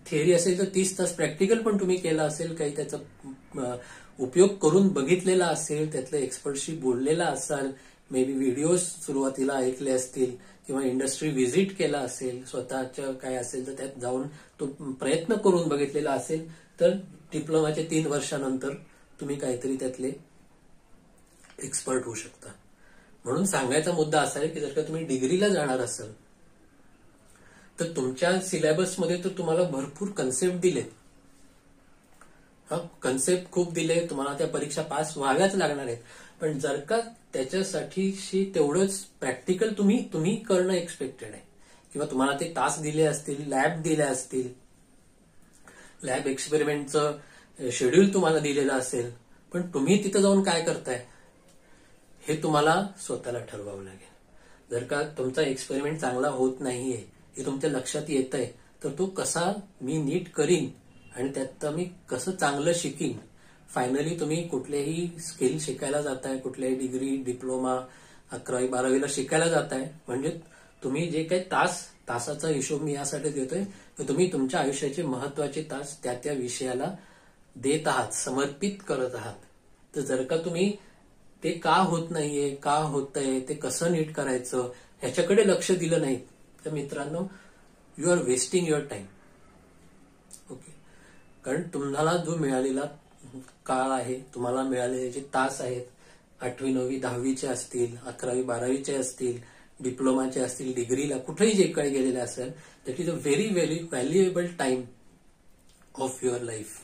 थेअरी असेल तर 30 तास प्रॅक्टिकल पण तुम्ही केला असेल, काही त्याचा उपयोग करून बघितलेला असेल, त्यातल्या एक्सपर्टशी बोललेला असाल, मे बी व्हिडिओज सुरुवातीला ऐकले असतील किंवा इंडस्ट्री व्हिजिट केला असेल, स्वतःच्या काय असेल तर त्यात जाऊन तो प्रयत्न करून बघितलेला असेल तर डिप्लोमाच्या 3 वर्षानंतर तुम्ही काहीतरी त्यातले एक्सपर्ट होऊ शकता. म्हणून सांगायचा मुद्दा असा आहे की जर का तुम्ही डिग्रीला जाणार असाल तर तुमच्या सिलेबसमध्ये तर तुम्हाला भरपूर कन्सेप्ट दिलेत, कन्सेप्ट खूप दिले, तुम्हाला त्या परीक्षा पास व्हाव्याच लागणार आहेत. पण जर का त्याच्यासाठी तेवढंच प्रॅक्टिकल तुम्ही करणं एक्सपेक्टेड आहे किंवा तुम्हाला ते तास दिले असतील, लॅब दिल्या असतील, लॅब एक्सपेरिमेंटचं शेड्यूल तुम्हाला दिलेलं असेल, पण तुम्ही तिथं जाऊन काय करताय हे तुम्हाला स्वतःला ठरवावं लागेल. जर का तुमचा एक्सपेरिमेंट चांगला होत नाहीये हे तुमच्या लक्षात येत आहे तर तो कसा मी नीट करीन आणि त्यात मी कसं चांगलं शिकीन. फायनली तुम्ही कुठलेही स्किल शिकायला जाताय, कुठल्याही डिग्री, डिप्लोमा, 11वी 12वीला शिकायला जाताय, म्हणजे तुम्ही जे काही तास तासाचा हिशोब मी यासाठी देतोय की तुम्ही तुमच्या आयुष्याचे महत्वाचे तास त्या त्या विषयाला देत आहात, समर्पित करत आहात. तर जर का तुम्ही ते का होत नाहीये, का होतंय, ते कसं नीट करायचं ह्याच्याकडे लक्ष दिलं नाही तर मित्रांनो, you are wasting your time. Okay. कारण तुम्हाला जो मिळालेला काळ आहे, तुम्हाला मिळालेले जे तास आहेत, 8वी 9वी 10वीचे असतील, 11वी 12वीचे असतील, डिप्लोमाचे असतील, डिग्रीला कुठेही जे काही गेलेले असेल, that is a very very valuable time of your life.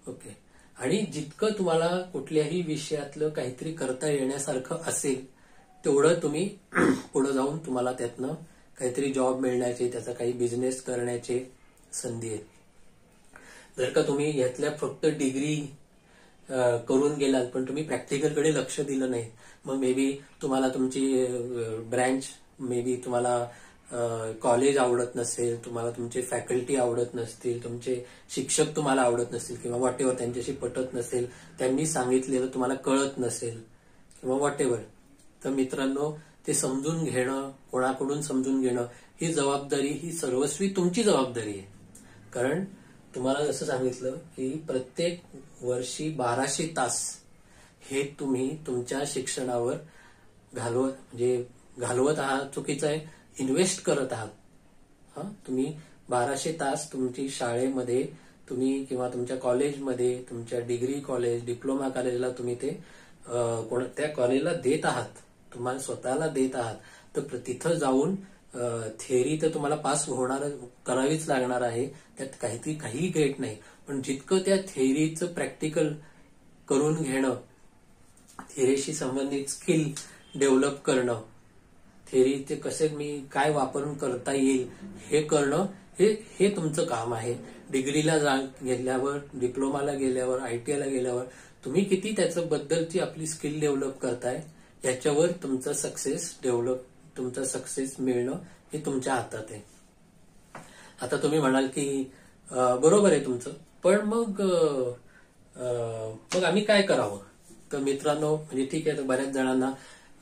Okay. आणि जितकं तुम्हाला कुठल्याही विषयातलं काहीतरी करता येण्यासारखं असेल तेवढं तुम्ही पुढे जाऊन तुम्हाला त्यातनं काहीतरी जॉब मिळण्याचे, त्याचा काही बिझनेस करण्याचे संधी आहेत. जर का तुम्ही ह्यातल्या फक्त डिग्री करून गेलात पण तुम्ही प्रॅक्टिकलकडे लक्ष दिलं नाही, मग मे बी तुम्हाला तुमची ब्रँच, मे बी तुम्हाला कॉलेज आवडत नसेल, तुम्हाला तुमचे फॅकल्टी आवडत नसतील, तुमचे शिक्षक तुम्हाला आवडत नसतील किंवा वॉट एव्हर त्यांच्याशी पटत नसेल, त्यांनी सांगितलेलं तुम्हाला कळत नसेल किंवा वॉट एव्हर, तर मित्रांनो ते समजून घेणं, कोणाकडून समजून घेणं ही जबाबदारी, ही सर्वस्वी तुमची जबाबदारी आहे. कारण तुम्हाला जसं सांगितलं की प्रत्येक वर्षी 1200 तास हे तुम्ही तुमच्या शिक्षणावर घालवत आहात, चुकीचं आहे, इन्व्हेस्ट करत आहात. तुम्ही 1200 तास तुमची शाळेमध्ये तुम्ही किंवा तुमच्या कॉलेजमध्ये, तुमच्या डिग्री कॉलेज, डिप्लोमा कॉलेजला तुम्ही ते त्या कॉलेजला देत आहात, तुम्हाला स्वतःला देत आहात. तर तिथं जाऊन थेअरी तर तुम्हाला पास करावीच लागणार आहे, त्यात काही ग्रेट नाही. पण जितकं त्या थेअरीचं प्रॅक्टिकल करून घेणं, थेअरीशी संबंधित स्किल डेव्हलप करणं, थेअरीचे कसे मी काय वापरून करता येईल हे करणं, हे तुमचं काम आहे. डिग्रीला गेल्यावर, डिप्लोमाला गेल्यावर, ITIला गेल्यावर तुम्ही किती त्याच्याबद्दलची आपली स्किल डेव्हलप करताय याच्यावर तुमचं सक्सेस मिळणं हे तुमच्या हातात आहे. आता तुम्ही म्हणाल की बरोबर आहे तुमचं, पण मग आम्ही काय करावं? तर मित्रांनो, म्हणजे ठीक आहे, तर बऱ्याच जणांना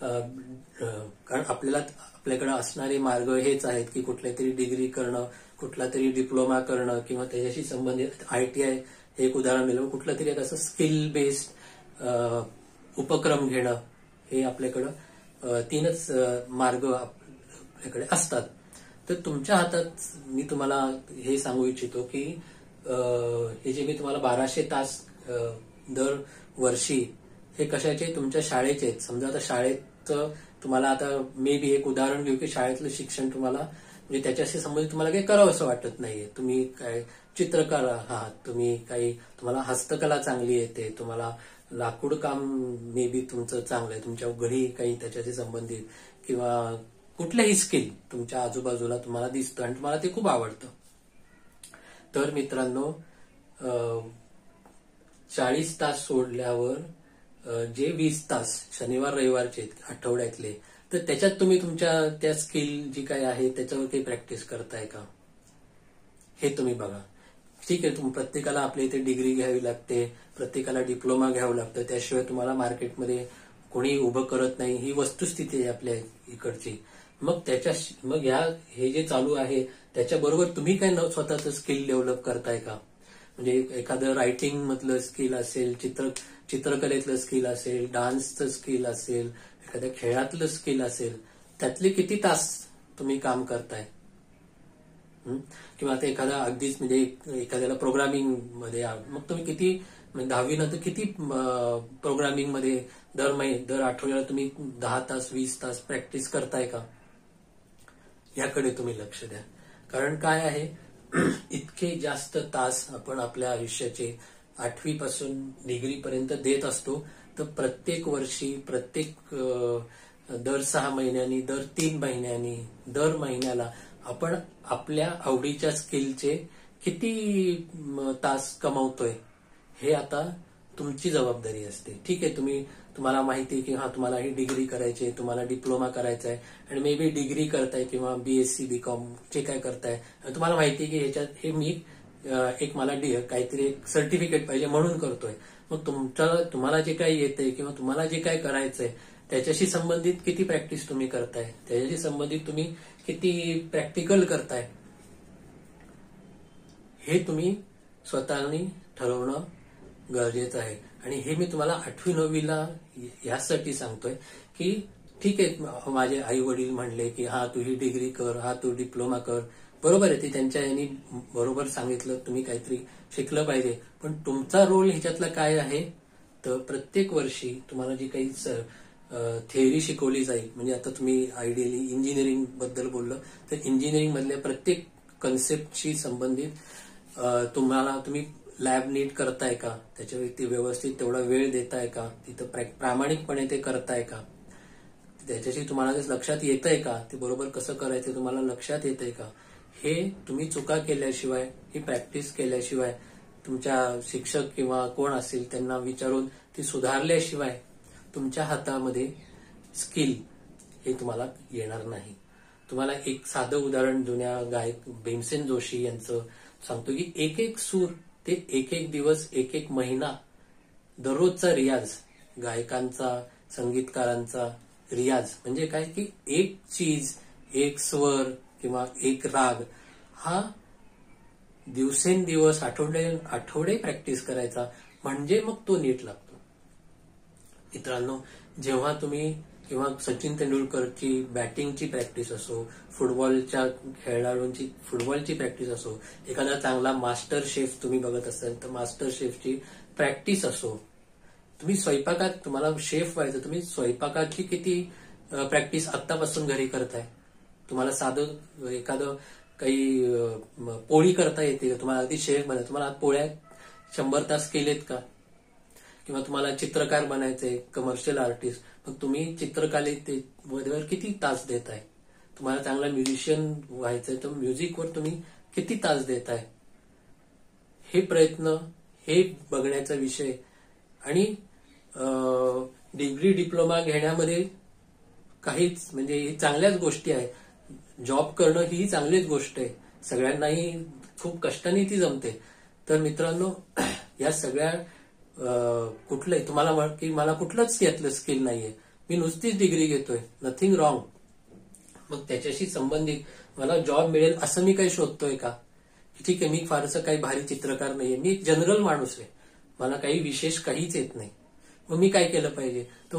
कारण आपल्याकडे असणारे मार्ग हेच आहेत की कुठल्या तरी डिग्री करणं, कुठला तरी डिप्लोमा करणं किंवा त्याच्याशी संबंधित ITI हे एक उदाहरण दिलं, कुठला तरी एक असं स्किल बेस्ड उपक्रम घेणं, हे आपल्याकडं 3च मार्ग आपल्याकडे असतात. तर तुमच्या हातात मी तुम्हाला हे सांगू इच्छितो की हे जे मी तुम्हाला 1200 तास दर वर्षी हे कशाचे, तुमच्या शाळेचे आहेत. समजा आता शाळेत तुम्हाला, आता मे बी एक उदाहरण घेऊ की शाळेतलं शिक्षण तुम्हाला म्हणजे त्याच्याशी संबंधित तुम्हाला काही करावं असं वाटत नाहीये, तुम्ही काय चित्रकार आहात, तुम्हाला हस्तकला चांगली येते, तुम्हाला लाकूड काम मे बी तुमचं चांगलं आहे, तुमच्या घरी काही त्याच्याशी संबंधित किंवा कुठल्याही स्किल तुमच्या आजूबाजूला तुम्हाला दिसतं आणि तुम्हाला ते खूप आवडतं. तर मित्रांनो, 40 तास सोडल्यावर जे 20 तास शनिवार रविवारचे आठवड्यातले, तर त्याच्यात तुम्ही तुमच्या त्या स्किल जी काय आहे त्याच्यावर काही प्रॅक्टिस करताय का हे तुम्ही बघा. ठीक आहे, प्रत्येकाला आपल्या इथे डिग्री घ्यावी लागते, प्रत्येकाला डिप्लोमा घ्यावं लागतं, त्याशिवाय तुम्हाला मार्केटमध्ये कोणी उभं करत नाही, ही वस्तुस्थिती आहे आपल्या इकडची. मग हे जे चालू आहे त्याच्याबरोबर तुम्ही काय स्वतःचं स्किल डेव्हलप करताय का? म्हणजे एखादं रायटिंग मधलं स्किल असेल, चित्रकलेतलं स्किल असेल, डान्सचं स्किल असेल, एखाद्या खेळातलं स्किल असेल, त्यातले किती तास तुम्ही काम करताय? किंवा आता एखादा अगदीच म्हणजे एखाद्याला प्रोग्रामिंग मध्ये, मग तुम्ही किती, म्हणजे 10वी नंतर किती प्रोग्रामिंग मध्ये दर आठवड्याला तुम्ही 10 तास 20 तास प्रॅक्टिस करताय का? याकडे तुम्ही लक्ष द्या. कारण काय आहे, इतके जास्त तास आपण आपल्या आयुष्याचे 8वी पासून डिग्री पर्यंत देत असतो, तर प्रत्येक वर्षी, दर 6 महिन्यांनी, दर 3 महिन्यांनी, दर महिन्याला आपण आपल्या आवडीच्या स्किलचे किती तास कमावतोय हे आता तुमची जबाबदारी असते. ठीक आहे, तुम्हाला माहिती आहे की तुम्हाला ही डिग्री करायची आहे, तुम्हाला डिप्लोमा करायचा आहे आणि मे बी डिग्री करताय किंवा BSc BCom जे काय करताय, तुम्हाला माहिती आहे की ह्याच्यात हे मी मला काहीतरी एक सर्टिफिकेट पाहिजे म्हणून करतोय. मग तुम्हाला जे काही येतंय किंवा तुम्हाला जे काय करायचंय त्याच्याशी संबंधित किती प्रॅक्टिस तुम्ही करताय, त्याच्याशी संबंधित तुम्ही किती प्रॅक्टिकल करताय, हे तुम्ही स्वतःनी ठरवणं गरजेचं आहे. आणि हे मी तुम्हाला 8वी 9वीला यासाठी सांगतोय की ठीक आहे, माझे आई वडील म्हणले की हा तू ही डिग्री कर, हा तू डिप्लोमा कर, बरोबर आहे, ते त्यांच्या यांनी बरोबर सांगितलं, तुम्ही काहीतरी शिकलं पाहिजे. पण तुमचा रोल ह्याच्यातला काय आहे, तर प्रत्येक वर्षी तुम्हाला जी काही थेअरी शिकवली जाईल, म्हणजे आता तुम्ही आयडियली इंजिनिअरिंग बद्दल बोललं तर इंजिनिअरिंग मधल्या प्रत्येक कन्सेप्टशी संबंधित तुम्ही लॅब नीट करताय का, त्याच्यावरती व्यवस्थित तेवढा वेळ देताय का, तिथं प्रामाणिकपणे ते करताय का, त्याच्याशी तुम्हाला लक्षात येतंय का, ते बरोबर कसं करायचं तुम्हाला लक्षात येतंय का, हे तुम्ही चुका केल्याशिवाय, ही प्रॅक्टिस केल्याशिवाय, तुमच्या शिक्षक किंवा कोण असेल त्यांना विचारून ती सुधारल्याशिवाय तुमच्या हातामध्ये स्किल हे तुम्हाला येणार नाही. तुम्हाला एक साधं उदाहरण जुन्या गायक भीमसेन जोशी यांचं सांगतो की एक एक सूर ते एक एक दिवस, एक एक महिना, दररोजचा रियाज, गायकांचा, संगीतकारांचा रियाज म्हणजे काय की एक चीज, एक स्वर किंवा एक राग हा दिवसेंदिवस, आठवडे प्रॅक्टिस करायचा, म्हणजे मग तो नीट लागतो. मित्रांनो, जेव्हा तुम्ही किंवा सचिन तेंडुलकरची बॅटिंगची प्रॅक्टिस असो, फुटबॉलच्या खेळाडूंची फुटबॉलची प्रॅक्टिस असो, एखादा चांगला मास्टर शेफ तुम्ही बघत असाल तर मास्टर शेफची प्रॅक्टिस असो, तुम्ही स्वयंपाकात, तुम्हाला शेफ व्हायचं, तुम्ही स्वयंपाकाची किती प्रॅक्टिस आत्तापासून घरी करताय. तुम्हाला साधं एखादं काही पोळी करता येते का, तुम्हाला अगदी शेफ बनायचं, तुम्हाला पोळ्या 100 तास केलेत का, किंवा तुम्हाला चित्रकार बनायचंय, कमर्शियल आर्टिस्ट, मग तुम्ही चित्रकलेवर किती तास देताय. तुम्हाला चांगला म्युझिशियन व्हायचंय तर म्युझिकवर तुम्ही किती तास देताय. हे प्रयत्न, हे बघण्याचा विषय. आणि डिग्री डिप्लोमा घेण्यामध्ये काहीच म्हणजे चांगल्याच गोष्टी आहेत. जॉब करणं ही चांगलीच गोष्ट आहे, सगळ्यांनाही खूप कष्टाने ती जमते. तर मित्रांनो, या सगळ्या कुठलंही तुम्हाला की मला कुठलंच यातलं स्किल नाहीये, मी नुसतीच डिग्री घेतोय, नथिंग रॉंग, मग त्याच्याशी संबंधित मला जॉब मिळेल असं मी काही शोधतोय का. ठीक आहे, मी फारसं काही भारी चित्रकार नाहीये, मी एक जनरल माणूस आहे, मला काही विशेष काहीच येत नाही, मग मी काय केलं पाहिजे, तर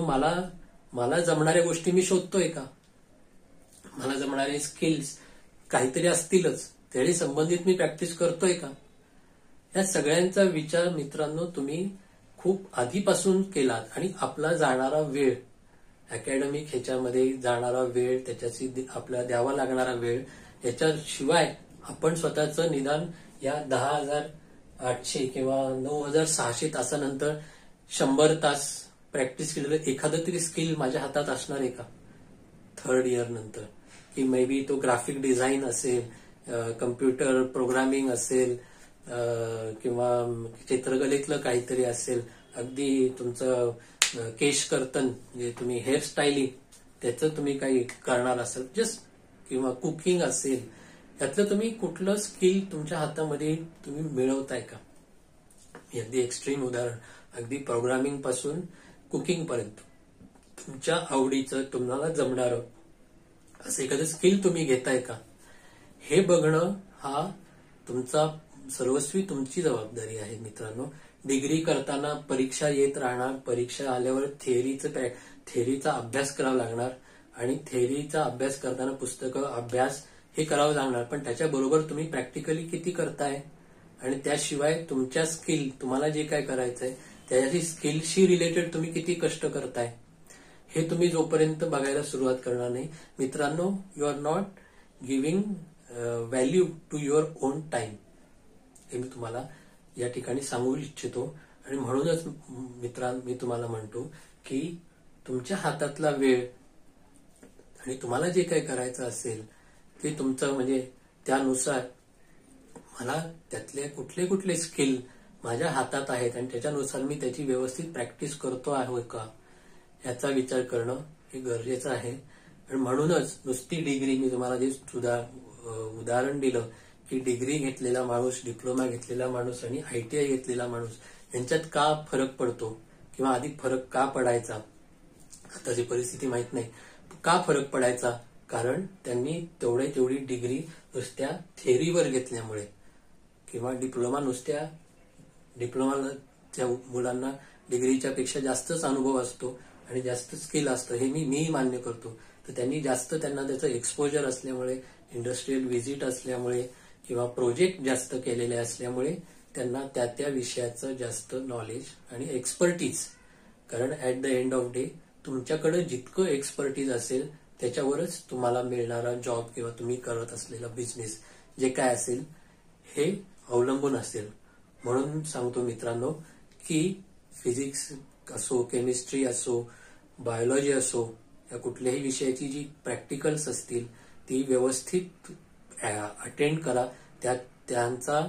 मला जमणाऱ्या गोष्टी मी शोधतोय का, मला जमणारे स्किल्स काहीतरी असतीलच, त्याशी संबंधित मी प्रॅक्टिस करतोय का. या सगळ्यांचा विचार मित्रांनो तुम्ही खूप आधीपासून केलात. आणि आपला जाणारा वेळ, अकॅडमिक ह्याच्यामध्ये जाणारा वेळ, त्याच्याशी आपला द्यावा लागणारा वेळ, याच्याशिवाय आपण स्वतःचं निदान या 10,800 किंवा 9,600 तासानंतर 100 तास प्रॅक्टिस केलेलं एखादं तरी स्किल माझ्या हातात असणार आहे का 3rd इयर नंतर, की मे बी तो ग्राफिक डिझाईन असेल, कम्प्युटर प्रोग्रामिंग असेल, किंवा चित्रकलेतलं काहीतरी असेल, अगदी तुमचं केशकर्तन म्हणजे तुम्ही हेअरस्टाईलिंग त्याचं तुम्ही काही करणार असाल जस्ट, किंवा कुकिंग असेल, यातलं तुम्ही कुठलं स्किल तुमच्या हातामध्ये तुम्ही मिळवताय का. अगदी एक्स्ट्रीम उदाहरण, अगदी प्रोग्रामिंग पासून कुकिंग पर्यंत तुमच्या आवडीचं, तुम्हाला जमणारं असं एखादं स्किल तुम्ही घेताय का, हे बघणं हा तुमचा सर्वस्वी तुमची जबाबदारी आहे. मित्रांनो, डिग्री करताना परीक्षा येत राहणार, परीक्षा आल्यावर थेअरीचा अभ्यास करावा लागणार, आणि थेअरीचा अभ्यास करताना पुस्तकं, अभ्यास हे करावं लागणार, पण त्याच्याबरोबर तुम्ही प्रॅक्टिकली किती करताय, आणि त्याशिवाय तुमच्या स्किल, तुम्हाला जे काय करायचंय त्याची स्किलशी रिलेटेड तुम्ही किती कष्ट करताय, हे तुम्ही जोपर्यंत बघायला सुरुवात करणार नाही मित्रांनो, you are not giving value to your own time, हे मी तुम्हाला या ठिकाणी सांगू इच्छितो. आणि म्हणूनच मी तुम्हाला म्हणतो की तुमच्या हातातला वेळ आणि तुम्हाला जे काही करायचं असेल ते तुमचं, म्हणजे त्यानुसार मला त्यातले कुठले स्किल माझ्या हातात आहेत आणि त्याच्यानुसार मी त्याची व्यवस्थित प्रॅक्टिस करतो आहे का, याचा विचार करणं हे गरजेचं आहे. आणि म्हणूनच नुसती डिग्री, मी तुम्हाला जे उदाहरण दिलं की डिग्री घेतलेला माणूस, डिप्लोमा घेतलेला माणूस आणि ITI घेतलेला माणूस यांच्यात का फरक पडतो, किंवा आधी फरक का पडायचा, आताची परिस्थिती माहित नाही. का फरक पडायचा? कारण त्यांनी तेवढी डिग्री नुसत्या थेअरीवर घेतल्यामुळे, किंवा डिप्लोमाच्या मुलांना डिग्रीच्या पेक्षा जास्तच अनुभव असतो आणि जास्त स्किल असतं, हे मी मान्य करतो. तर त्यांनी जास्त, त्यांना त्याचं एक्सपोजर असल्यामुळे, इंडस्ट्रियल व्हिजिट असल्यामुळे किंवा प्रोजेक्ट जास्त केलेले असल्यामुळे त्यांना त्या विषयाचं जास्त नॉलेज आणि एक्सपर्टीज. कारण at the end of day तुमच्याकडे जितकं एक्सपर्टीज असेल त्याच्यावरच तुम्हाला मिळणारा जॉब किंवा तुम्ही करत असलेला बिझनेस जे काय असेल हे अवलंबून असेल. म्हणून सांगतो मित्रांनो की फिजिक्स असो, केमिस्ट्री असो, बायोलॉजी असो, या कुठल्याही विषयाची जी प्रॅक्टिकल्स असतील ती व्यवस्थित अटेंड करा. त्यांचा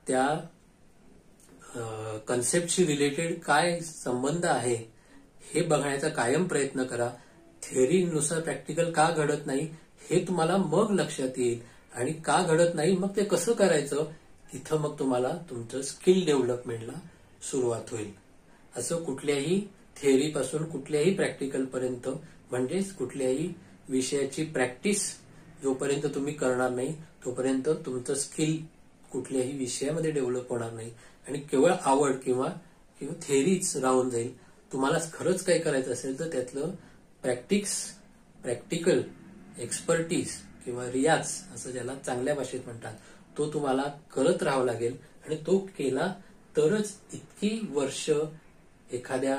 त्या कन्सेप्टशी रिलेटेड काय संबंध आहे हे बघण्याचा कायम प्रयत्न करा. थेअरीनुसार प्रॅक्टिकल का घडत नाही हे तुम्हाला मग लक्षात येईल, आणि का घडत नाही मग ते कसं करायचं तिथं मग तुम्हाला तुमचं स्किल डेव्हलपमेंटला सुरुवात होईल. असं कुठल्याही थेअरीपासून कुठल्याही प्रॅक्टिकल पर्यंत, म्हणजेच कुठल्याही विषयाची प्रॅक्टिस जोपर्यंत तुम्ही करणार नाही तोपर्यंत तुमचं स्किल कुठल्याही विषयामध्ये डेव्हलप होणार नाही आणि केवळ आवड किंवा थेअरीच राहून जाईल. तुम्हाला खरंच काही करायचं असेल तर त्यातलं प्रॅक्टिकल एक्सपर्टीज किंवा रियाज असं ज्याला चांगल्या भाषेत म्हणतात तो तुम्हाला करत राहावं लागेल, आणि तो केला तरच इतकी वर्ष एखाद्या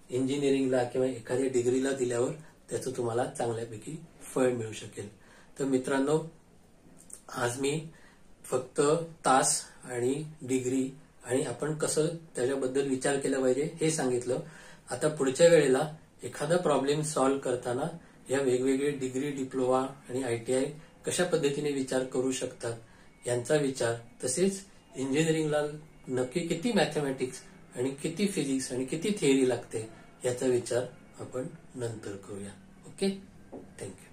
इंजिनिअरिंगला किंवा एखाद्या डिग्रीला दिल्यावर त्याचं तुम्हाला चांगल्यापैकी फळ मिळू शकेल. तर मित्रांनो, आज मी फक्त तास आणि डिग्री आणि आपण कसं त्याच्याबद्दल विचार केला पाहिजे हे सांगितलं. आता पुढच्या वेळेला एखादा प्रॉब्लेम सॉल्व्ह करताना या वेगवेगळे डिग्री, डिप्लोमा आणि ITI कशा पद्धतीने विचार करू शकतात यांचा विचार, तसेच इंजिनिअरिंगला नक्की किती मॅथमॅटिक्स आणि किती फिजिक्स आणि किती थिअरी लागते याचा विचार आपण नंतर करूया. Okay, thank you.